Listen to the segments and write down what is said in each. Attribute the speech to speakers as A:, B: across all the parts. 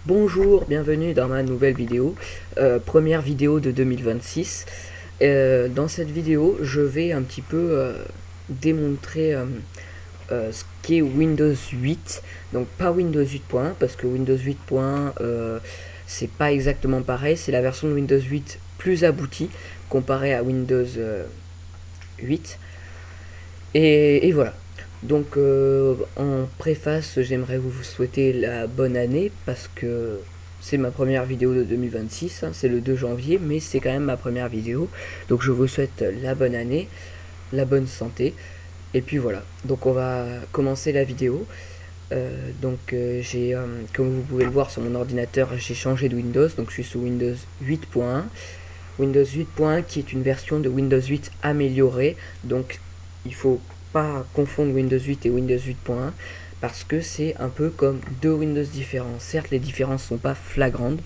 A: Bonjour, bienvenue dans ma nouvelle vidéo, première vidéo de 2026. Dans cette vidéo, je vais un petit peu démontrer ce qu'est Windows 8. Donc pas Windows 8.1 parce que Windows 8.1 c'est pas exactement pareil, c'est la version de Windows 8 plus aboutie comparée à Windows 8. Et voilà. Donc en préface, j'aimerais vous souhaiter la bonne année parce que c'est ma première vidéo de 2026, hein, c'est le 2 janvier, mais c'est quand même ma première vidéo. Donc je vous souhaite la bonne année, la bonne santé. Et puis voilà, donc on va commencer la vidéo. J'ai, comme vous pouvez le voir sur mon ordinateur, j'ai changé de Windows, donc je suis sous Windows 8.1. Windows 8.1 qui est une version de Windows 8 améliorée, donc il faut pas confondre Windows 8 et Windows 8.1 parce que c'est un peu comme deux Windows différents. Certes, les différences sont pas flagrantes,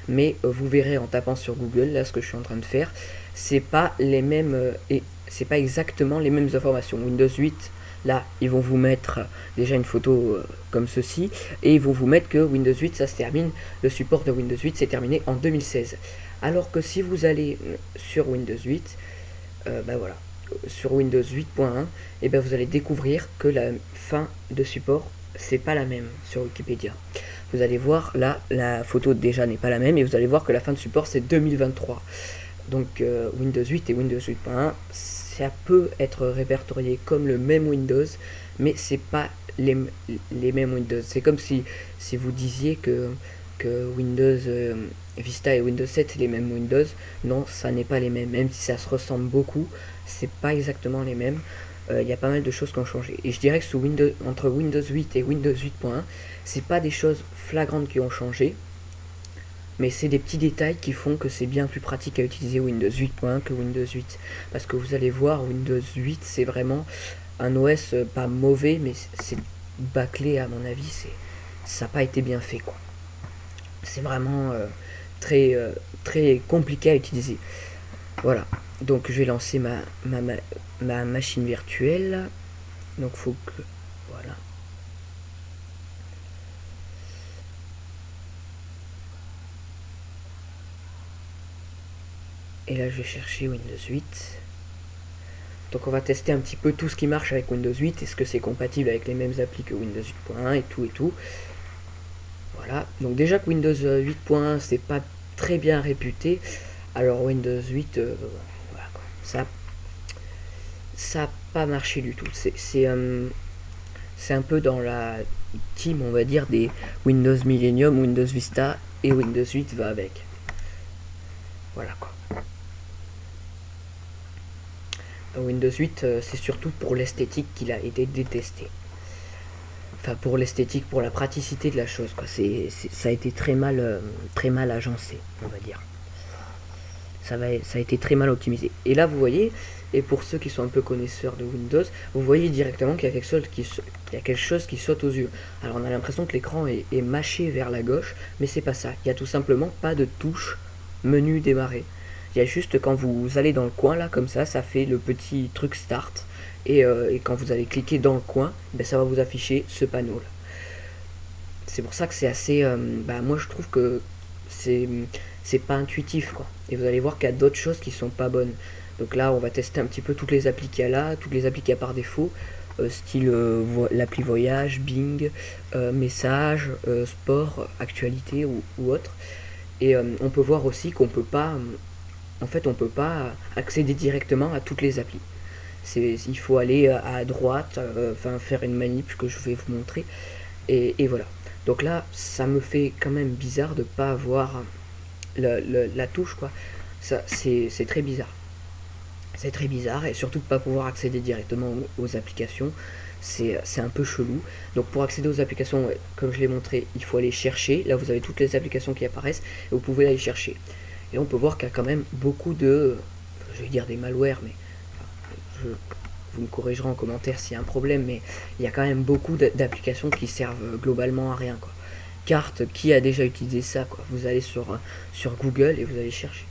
A: mais vous verrez en tapant sur Google, là ce que je suis en train de faire, c'est pas les mêmes et c'est pas exactement les mêmes informations. Windows 8, là, ils vont vous mettre déjà une photo comme ceci et ils vont vous mettre que Windows 8 ça se termine, le support de Windows 8 s'est terminé en 2016. Alors que si vous allez sur Windows 8, ben voilà, sur Windows 8.1, et ben vous allez découvrir que la fin de support c'est pas la même sur Wikipédia. Vous allez voir là, la photo déjà n'est pas la même et vous allez voir que la fin de support c'est 2023. Donc Windows 8 et Windows 8.1, ça peut être répertorié comme le même Windows, mais c'est pas les mêmes Windows. C'est comme si vous disiez que Windows Vista et Windows 7 c'est les mêmes Windows. Non, ça n'est pas les mêmes. Même si ça se ressemble beaucoup, c'est pas exactement les mêmes. Il y a pas mal de choses qui ont changé. Et je dirais que entre Windows 8 et Windows 8.1, c'est pas des choses flagrantes qui ont changé, mais c'est des petits détails qui font que c'est bien plus pratique à utiliser Windows 8.1 que Windows 8. Parce que vous allez voir, Windows 8 c'est vraiment un OS pas mauvais, mais c'est bâclé à mon avis. Ça n'a pas été bien fait quoi. C'est vraiment très compliqué à utiliser. Voilà. Donc je vais lancer ma machine virtuelle. Donc faut que... Voilà. Et là je vais chercher Windows 8. Donc on va tester un petit peu tout ce qui marche avec Windows 8. Est-ce que c'est compatible avec les mêmes applis que Windows 8.1 et tout et tout. Voilà. Donc déjà que Windows 8.1 c'est pas très bien réputé. Alors Windows 8, voilà, ça n'a pas marché du tout. C'est un peu dans la team, on va dire, des Windows Millennium, Windows Vista et Windows 8 va avec. Voilà quoi. Windows 8, c'est surtout pour l'esthétique qu'il a été détesté. Enfin, pour l'esthétique, pour la praticité de la chose, quoi. Ça a été très mal agencé, on va dire. Ça a été très mal optimisé. Et là, vous voyez, et pour ceux qui sont un peu connaisseurs de Windows, vous voyez directement qu'il y a quelque chose qui saute aux yeux. Alors, on a l'impression que l'écran est mâché vers la gauche, mais c'est pas ça. Il y a tout simplement pas de touche menu démarrer. Il y a juste quand vous allez dans le coin là comme ça fait le petit truc start et quand vous allez cliquer dans le coin, ben, ça va vous afficher ce panneau là. C'est pour ça que c'est assez moi je trouve que c'est pas intuitif quoi. Et vous allez voir qu'il y a d'autres choses qui sont pas bonnes. Donc là on va tester un petit peu toutes les applis qu'il y a là, toutes les applis qu'il y a par défaut, style l'appli voyage, Bing, message, sport, actualité ou autre. Et on peut voir aussi qu'on peut pas en fait on peut pas accéder directement à toutes les applis. Il faut aller à droite, faire une manip que je vais vous montrer. Et voilà. Donc là, ça me fait quand même bizarre de pas avoir la touche quoi. C'est très bizarre. C'est très bizarre et surtout de pas pouvoir accéder directement aux applications. C'est un peu chelou. Donc pour accéder aux applications, ouais, comme je l'ai montré, il faut aller chercher. Là vous avez toutes les applications qui apparaissent et vous pouvez aller chercher. Et on peut voir qu'il y a quand même beaucoup de, je vais dire des malwares, mais vous me corrigerez en commentaire s'il y a un problème, mais il y a quand même beaucoup d'applications qui servent globalement à rien quoi. Carte, qui a déjà utilisé ça quoi. Vous allez sur Google et vous allez chercher.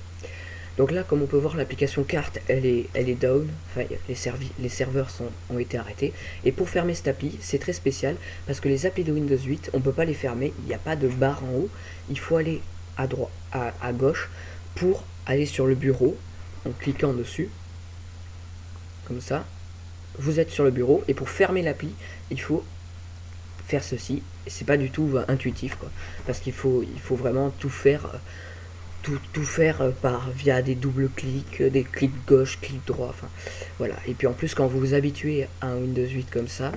A: Donc là, comme on peut voir, l'application carte, elle est down. Enfin, les serveurs ont été arrêtés. Et pour fermer cette appli, c'est très spécial parce que les applis de Windows 8, on peut pas les fermer. Il n'y a pas de barre en haut. Il faut aller à droite, à gauche pour aller sur le bureau en cliquant dessus. Comme ça, vous êtes sur le bureau et pour fermer l'appli, il faut faire ceci. C'est pas du tout intuitif, quoi, parce qu'il faut vraiment tout faire. Tout faire via des doubles clics, des clics gauche, clics droit, enfin voilà. Et puis en plus quand vous vous habituez à un Windows 8 comme ça,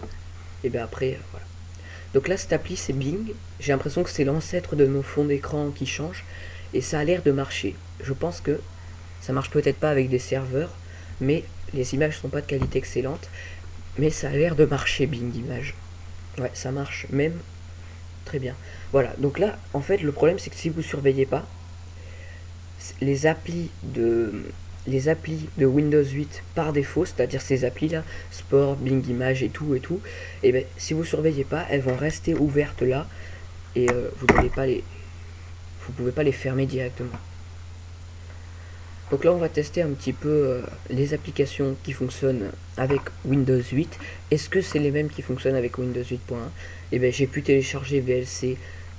A: et bien après voilà. Donc là cette appli c'est Bing, j'ai l'impression que c'est l'ancêtre de nos fonds d'écran qui change et ça a l'air de marcher. Je pense que ça marche peut-être pas avec des serveurs, mais les images sont pas de qualité excellente, mais ça a l'air de marcher Bing Images. Ouais, ça marche même très bien. Voilà, donc là en fait le problème c'est que si vous surveillez pas, les applis de Windows 8 par défaut, c'est-à-dire ces applis là, Sport, Bing Images et tout, et ben si vous surveillez pas, elles vont rester ouvertes là et vous pouvez pas les fermer directement. Donc là on va tester un petit peu les applications qui fonctionnent avec Windows 8. Est-ce que c'est les mêmes qui fonctionnent avec Windows 8.1? Et ben j'ai pu télécharger VLC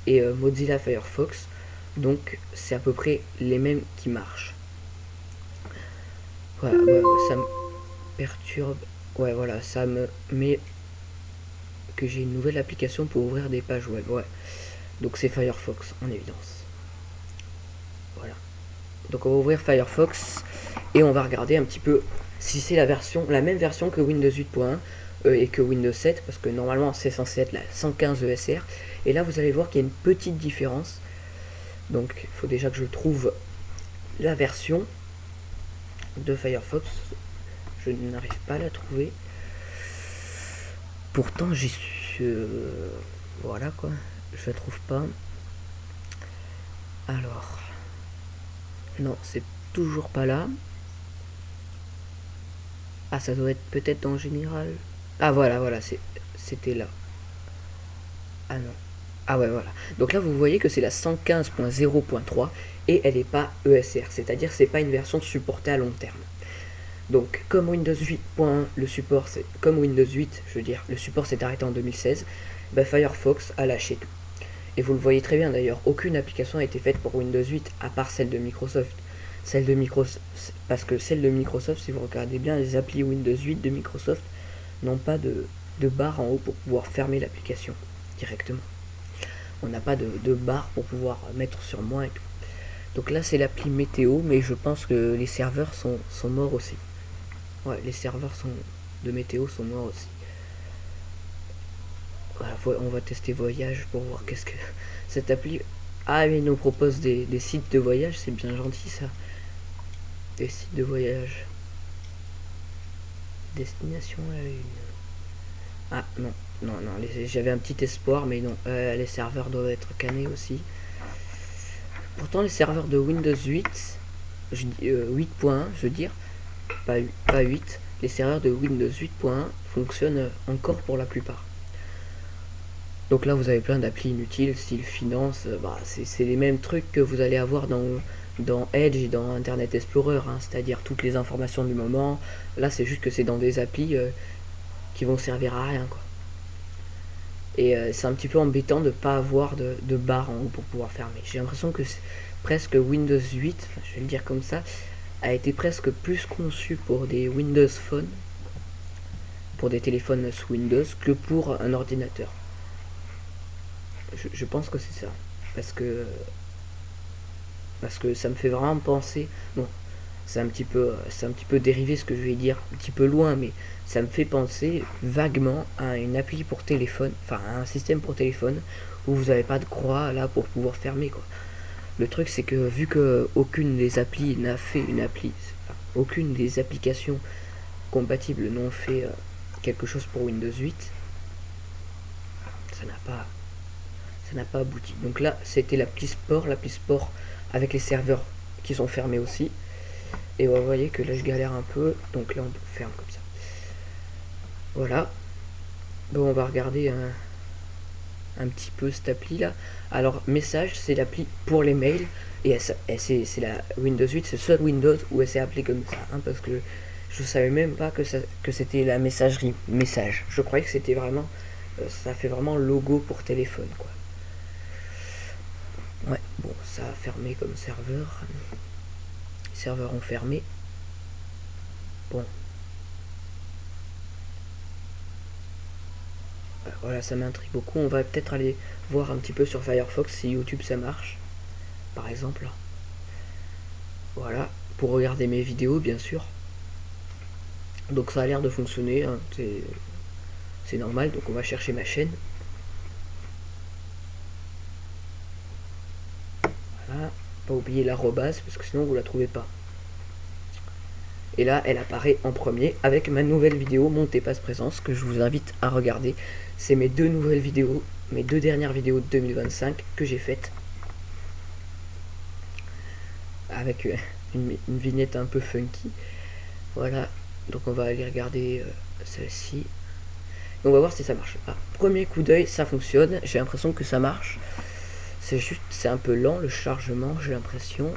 A: et Mozilla Firefox. Donc c'est à peu près les mêmes qui marchent. Voilà, ouais, ça me perturbe. Ouais, voilà, ça me met que j'ai une nouvelle application pour ouvrir des pages web. Ouais, donc c'est Firefox en évidence. Voilà. Donc on va ouvrir Firefox et on va regarder un petit peu si c'est la même version que Windows 8.1 et que Windows 7, parce que normalement c'est censé être la 115 ESR. Et là vous allez voir qu'il y a une petite différence. Donc il faut déjà que je trouve la version de Firefox. Je n'arrive pas à la trouver. Pourtant j'ai su... voilà quoi. Je la trouve pas. Alors... Non, c'est toujours pas là. Ah, ça doit être peut-être en général. Ah voilà, c'était là. Ah non. Ah ouais, voilà. Donc là, vous voyez que c'est la 115.0.3 et elle n'est pas ESR, c'est-à-dire c'est pas une version supportée à long terme. Donc comme Windows 8.1, le support, comme Windows 8, je veux dire, le support s'est arrêté en 2016, bah Firefox a lâché tout. Et vous le voyez très bien d'ailleurs, aucune application a été faite pour Windows 8 à part celle de Microsoft. Parce que celle de Microsoft, si vous regardez bien, les applis Windows 8 de Microsoft n'ont pas de barre en haut pour pouvoir fermer l'application directement. On n'a pas de barre pour pouvoir mettre sur moins et tout. Donc là c'est l'appli météo, mais je pense que les serveurs sont morts aussi. Ouais, les serveurs de météo sont morts aussi. Voilà, on va tester voyage pour voir qu'est-ce que cette appli... Ah mais il nous propose des sites de voyage, c'est bien gentil ça. Des sites de voyage. Destination à la Lune. Ah non, j'avais un petit espoir, mais non, les serveurs doivent être cannés aussi. Pourtant les serveurs de Windows 8, 8.1 je veux dire, pas 8, les serveurs de Windows 8.1 fonctionnent encore pour la plupart. Donc là vous avez plein d'applis inutiles, style finance, c'est les mêmes trucs que vous allez avoir dans Edge et dans Internet Explorer, hein, c'est-à-dire toutes les informations du moment. Là c'est juste que c'est dans des applis qui vont servir à rien quoi. Et c'est un petit peu embêtant de ne pas avoir de barre en haut pour pouvoir fermer. J'ai l'impression que presque Windows 8, je vais le dire comme ça, a été presque plus conçu pour des Windows Phone, pour des téléphones sous Windows, que pour un ordinateur. Je pense que c'est ça. Parce que ça me fait vraiment penser... Bon, c'est un petit peu dérivé ce que je vais dire, un petit peu loin, mais ça me fait penser vaguement à une appli pour téléphone, enfin à un système pour téléphone, où vous n'avez pas de croix là pour pouvoir fermer quoi. Le truc c'est que vu que aucune des applis n'a fait une appli, enfin, aucune des applications compatibles n'ont fait quelque chose pour Windows 8, ça n'a pas abouti. Donc là c'était l'appli sport avec les serveurs qui sont fermés aussi. Et vous voyez que là je galère un peu, donc là on ferme comme ça. Voilà. Bon, on va regarder un petit peu cette appli là. Alors message, c'est l'appli pour les mails, et c'est la Windows 8, c'est le seul Windows où elle s'est appelée comme ça, hein, parce que je savais même pas que c'était la messagerie message. Je croyais que c'était vraiment ça fait vraiment logo pour téléphone, quoi. Ouais, bon, ça a fermé comme serveur. Les serveurs ont fermé. Bon. Voilà, ça m'intrigue beaucoup. On va peut-être aller voir un petit peu sur Firefox si YouTube ça marche. Par exemple. Voilà, pour regarder mes vidéos, bien sûr. Donc ça a l'air de fonctionner, hein. C'est normal, donc on va chercher ma chaîne. Voilà, pas oublier l'arrobase, parce que sinon vous la trouvez pas. Et là, elle apparaît en premier avec ma nouvelle vidéo Montez Passe Présence que je vous invite à regarder. C'est mes deux nouvelles vidéos, mes deux dernières vidéos de 2025 que j'ai faites. Avec une vignette un peu funky. Voilà, donc on va aller regarder celle-ci. On va voir si ça marche. Ah, premier coup d'œil, ça fonctionne. J'ai l'impression que ça marche. C'est juste, c'est un peu lent le chargement, j'ai l'impression.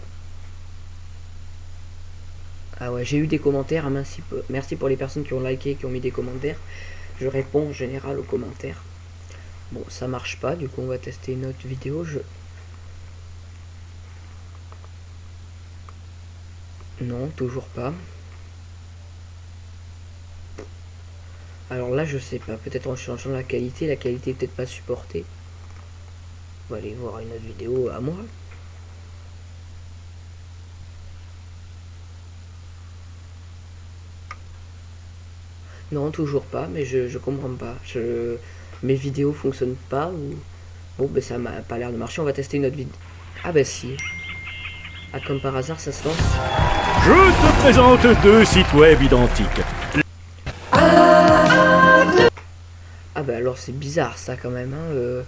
A: Ah ouais, j'ai eu des commentaires. Ah, merci pour les personnes qui ont liké, qui ont mis des commentaires. Je réponds en général aux commentaires. Bon, ça marche pas, du coup on va tester une autre vidéo. Non, toujours pas. Alors là, je sais pas. Peut-être en changeant la qualité est peut-être pas supportée. On va aller voir une autre vidéo à moi. Non, toujours pas, mais je comprends pas. Mes vidéos fonctionnent pas ou... Bon, ben ça m'a pas l'air de marcher. On va tester une autre vidéo. Ah bah si. Ah, comme par hasard, ça se lance.
B: Je te présente deux sites web identiques.
A: Ah bah alors c'est bizarre ça quand même, hein.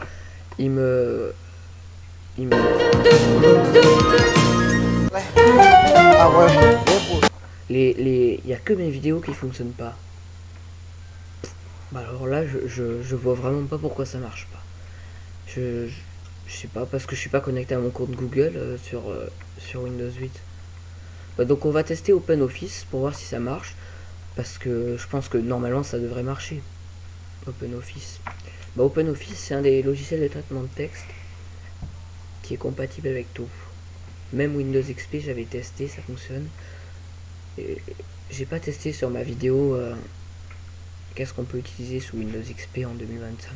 A: Il me... Il y a que mes vidéos qui fonctionnent pas. Bah alors là, je vois vraiment pas pourquoi ça marche pas. Je sais pas, parce que je suis pas connecté à mon compte Google sur Windows 8. Bah donc on va tester OpenOffice pour voir si ça marche. Parce que je pense que normalement ça devrait marcher. OpenOffice. Bah OpenOffice c'est un des logiciels de traitement de texte qui est compatible avec tout. Même Windows XP j'avais testé, ça fonctionne. J'ai pas testé sur ma vidéo qu'est-ce qu'on peut utiliser sous Windows XP en 2025.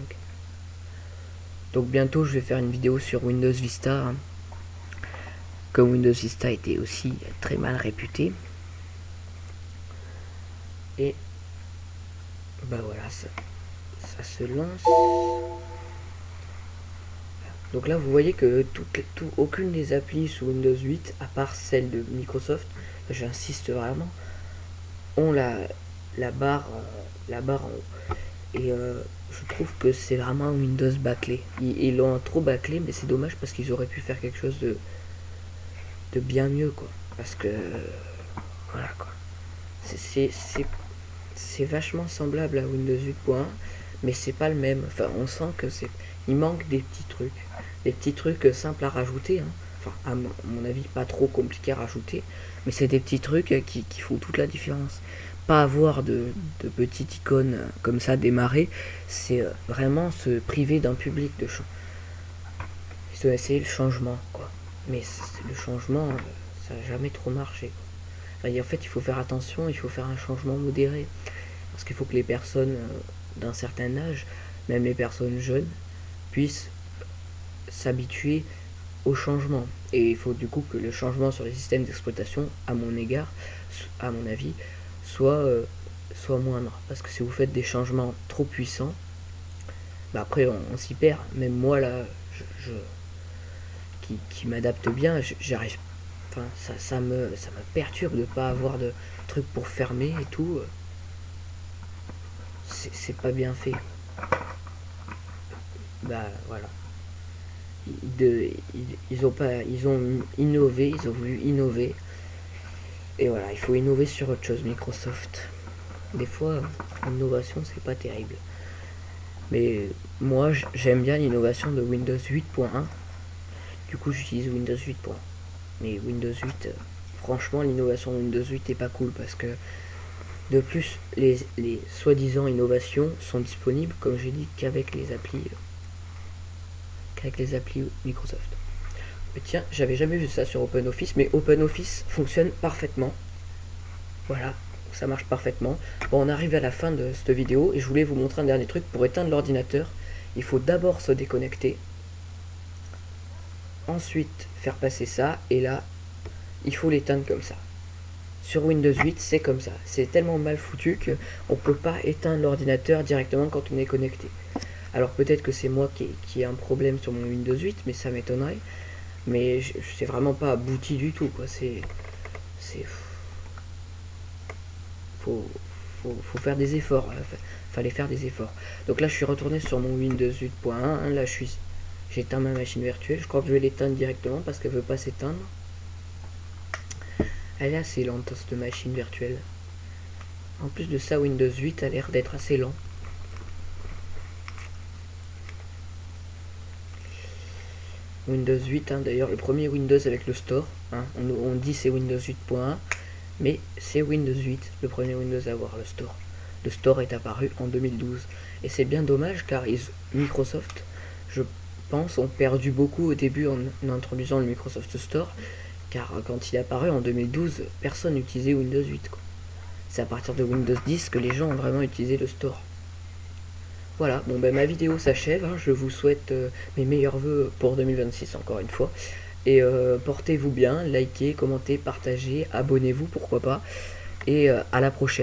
A: Donc bientôt je vais faire une vidéo sur Windows Vista, hein. Comme Windows Vista était aussi très mal réputé. Et bah voilà, ça se lance. Donc là vous voyez que aucune des applis sous Windows 8, à part celle de Microsoft, j'insiste vraiment, ont la barre en haut. Et je trouve que c'est vraiment un Windows bâclé. Ils l'ont trop bâclé, mais c'est dommage parce qu'ils auraient pu faire quelque chose de bien mieux, quoi. Parce que voilà, quoi. C'est vachement semblable à Windows 8.1, mais c'est pas le même. Enfin, on sent que il manque des petits trucs simples à rajouter, hein. Enfin, à mon avis, pas trop compliqué à rajouter, mais c'est des petits trucs qui font toute la différence. Pas avoir de petites icônes comme ça démarrer, c'est vraiment se priver d'un public de champ. Ils ont essayé le changement, quoi. Mais le changement, ça n'a jamais trop marché, quoi. Enfin, en fait, il faut faire attention, il faut faire un changement modéré. Parce qu'il faut que les personnes d'un certain âge, même les personnes jeunes, puissent s'habituer au changement. Et il faut du coup que le changement sur les systèmes d'exploitation, à mon égard, à mon avis, soit moindre. Parce que si vous faites des changements trop puissants, bah après on s'y perd. Même moi là, qui m'adapte bien, j'arrive. Enfin, ça me perturbe de pas avoir de trucs pour fermer et tout. C'est pas bien fait. Bah voilà. Ils ont innové, ils ont voulu innover. Et voilà, il faut innover sur autre chose, Microsoft. Des fois, l'innovation, c'est pas terrible. Mais moi j'aime bien l'innovation de Windows 8.1. Du coup j'utilise Windows 8.1. Mais Windows 8, franchement l'innovation de Windows 8 est pas cool parce que de plus les soi-disant innovations sont disponibles, comme j'ai dit, qu'avec les applis Microsoft. Mais tiens, j'avais jamais vu ça sur OpenOffice, mais OpenOffice fonctionne parfaitement. Voilà, ça marche parfaitement. Bon, on arrive à la fin de cette vidéo et je voulais vous montrer un dernier truc. Pour éteindre l'ordinateur, il faut d'abord se déconnecter, ensuite faire passer ça, et là, il faut l'éteindre comme ça. Sur Windows 8, c'est comme ça. C'est tellement mal foutu qu'on ne peut pas éteindre l'ordinateur directement quand on est connecté. Alors peut-être que c'est moi qui ai un problème sur mon Windows 8, mais ça m'étonnerait. Mais c'est vraiment pas abouti du tout, quoi. Faut faire des efforts. Fallait faire des efforts. Donc là, je suis retourné sur mon Windows 8.1. Là, j'éteins ma machine virtuelle. Je crois que je vais l'éteindre directement parce qu'elle veut pas s'éteindre. Elle est assez lente, cette machine virtuelle. En plus de ça, Windows 8 a l'air d'être assez lent. Windows 8, hein, d'ailleurs, le premier Windows avec le store. Hein, on dit c'est Windows 8.1, mais c'est Windows 8, le premier Windows à avoir le store. Le store est apparu en 2012. Et c'est bien dommage car Microsoft, je pense, ont perdu beaucoup au début en introduisant le Microsoft Store. Car quand il est apparu en 2012, personne n'utilisait Windows 8. C'est à partir de Windows 10 que les gens ont vraiment utilisé le store. Voilà, bon ben ma vidéo s'achève, hein. Je vous souhaite mes meilleurs voeux pour 2026 encore une fois. Et portez-vous bien, likez, commentez, partagez, abonnez-vous pourquoi pas. Et à la prochaine.